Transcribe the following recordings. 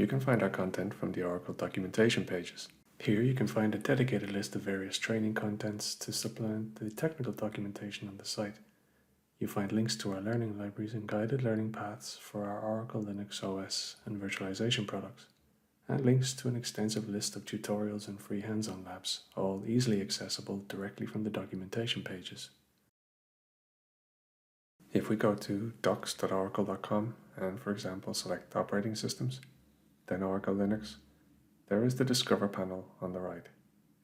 you can find our content from the Oracle documentation pages. Here you can find a dedicated list of various training contents to supplement the technical documentation on the site. You find links to our learning libraries and guided learning paths for our Oracle Linux OS and virtualization products, and links to an extensive list of tutorials and free hands-on labs, all easily accessible directly from the documentation pages. If we go to docs.oracle.com and, for example, select Operating Systems, then Oracle Linux, there is the Discover panel on the right.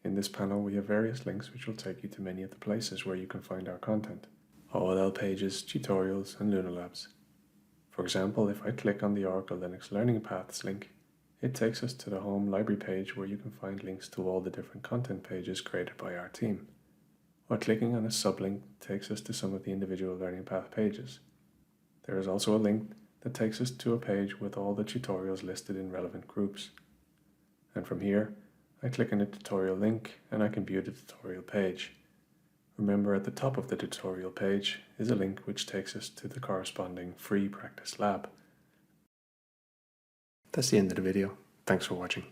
In this panel we have various links which will take you to many of the places where you can find our content: OLL pages, tutorials, and Luna Labs. For example, if I click on the Oracle Linux Learning Paths link, it takes us to the home library page where you can find links to all the different content pages created by our team. While clicking on a sublink takes us to some of the individual learning path pages. There is also a link that takes us to a page with all the tutorials listed in relevant groups. And from here, I click on the tutorial link and I can view the tutorial page. Remember, at the top of the tutorial page is a link which takes us to the corresponding free practice lab. That's the end of the video. Thanks for watching.